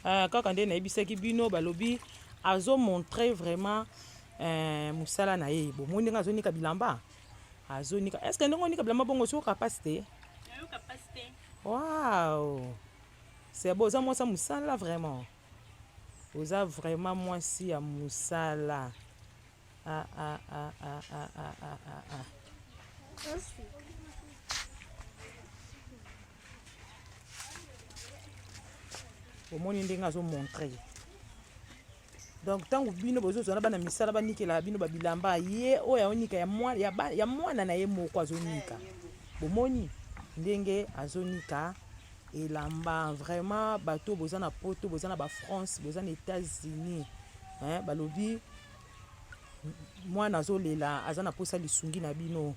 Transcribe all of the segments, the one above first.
kaka nde nayebisaki bino balobi azomontre vraiment mosala na ye bomoni ndenge azonika bilamba azonika estce ndenge onika bilamba bongo soki capacité wow c'est beau oza mwasi ya mosala vraiment oza vraiment mwasi ya mosala omoni ndenge azomontre donc ntango bino bozozwa na bana misala banikela bino babilamba ye oyo aonika ya mwana na ye moko azonika bomoni ndenge azonika elamba vraiment bato boza na poto boza na bafrance boza na États-Unis balobi mwana azolela aza na posa lisungi na bino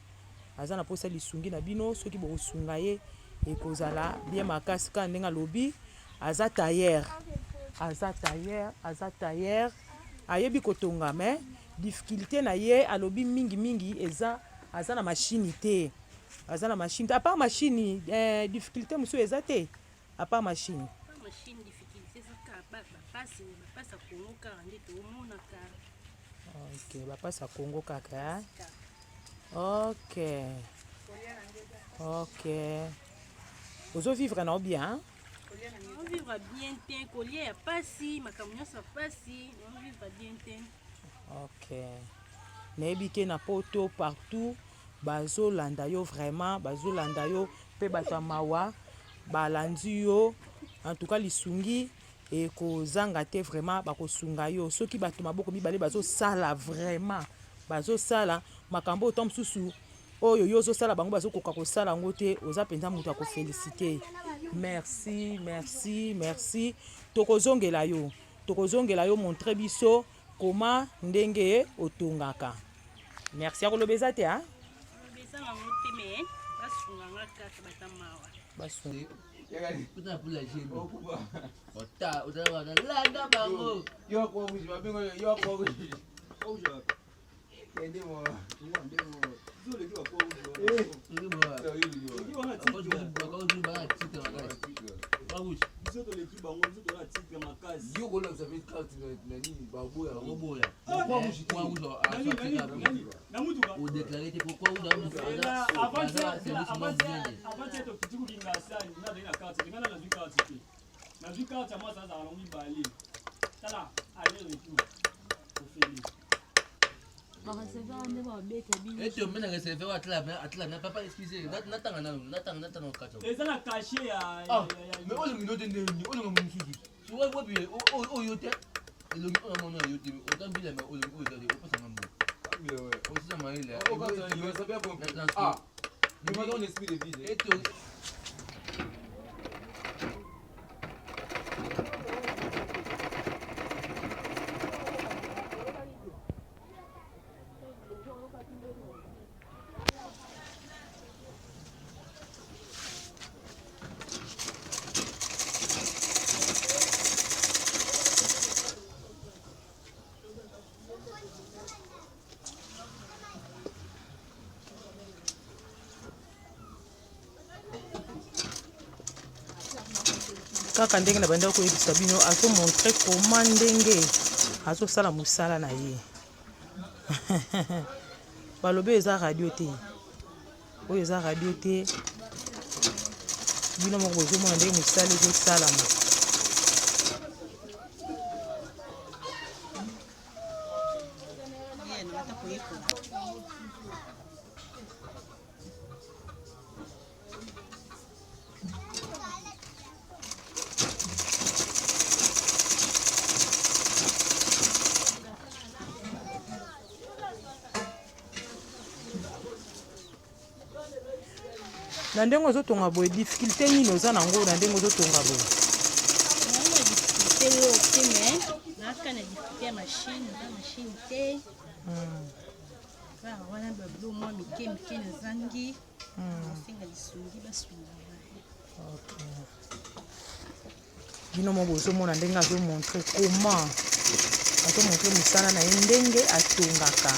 aza na posa lisungi na bino soki bokosunga ye ekozala bien makasi kaka ndenge alobi aza tailleur ayebi kotonga mais difficulté na ye alobi mingi eza aza na machine te aza na machine à part machine difficulté mosusu eza te à part machine ok bapasa Congo kaka ok ozovivre na bien vivre bien te collier ya pasi makambo nyonso pasi vivre bien te ok nayebi ke na poto partout bazolanda yo vraiment bazolanda yo mpe bato ya mawa balandi yo en tout cas lisungi ekozanga te vraiment bakosunga yo soki bato maboko mibale bazosala vraiment bazosala makambo oto mosusu oyo yo ozosala bango bazokoka kosala yango te oza mpenza moto akofélicité merci tokozongela yo montre biso koma ndenge otongaka merci akoloba eza te kaka ndenge na banda koyebisa bino azomontre koma ndenge azosala mosala na ye balobi eza radio te oyo eza radio te bino moko bozomona ndenge mosala ezosalama na ndenge ozotonga boye difficulté nini oza nango na ndenge ozotonga boye bino mo bozomona ndenge azomontre comment azomontre mosala na ye ndenge atongaka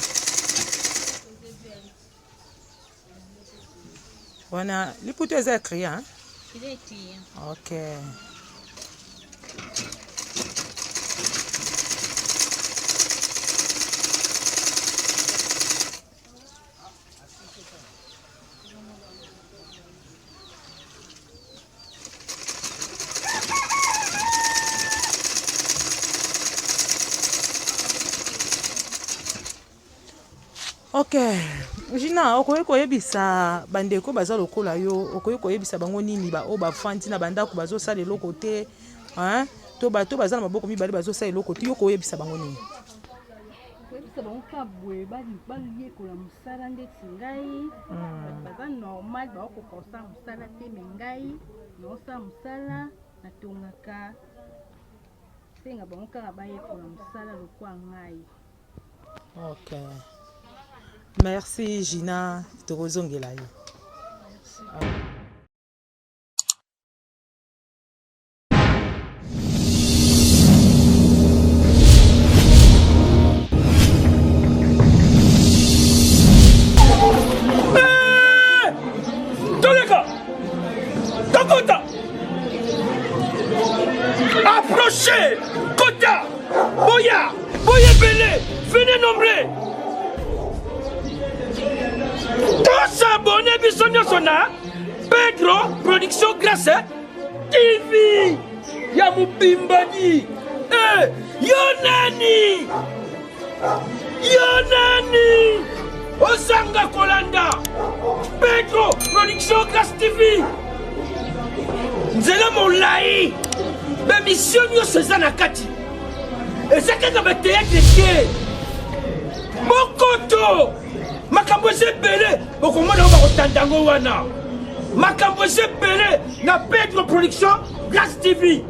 wana liputa eza écrit Ok. Ok, Gina, okoye koyebisa bandeko baza lokola yo, okoye koyebisa bango nini ba o bafandi na bandako bazosala eloko te, hein? To bato baza na maboko mibale bazosala eloko te, yo koyebisa bango nini? Koyebisa bango ka boye baliekola mosala ndeti ngai, baza normal baokoka kosala mosala te, me ngai naosala mosala natongaka senga bango kaka bayekola mosala lokwa ngai. Ok. Merci Gina, tokozongela yo. Toleka! Tokota! Approchez! Kota! Boya! Boya Belé! Venez nombrer! Tous abonnés bisogno sona Pedro Production Grâce TV ya Mubimbadi Yonani Osanga Kolanda Pedro Production Grâce TV Nzela Molai Bemission nyonso eza na kati eza kaka bateatre te Mokoto makambo ebele bokomona oyo bakotanda yango wana makambo ebele na Pedro Production Grâce TV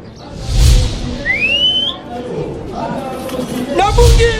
nabungi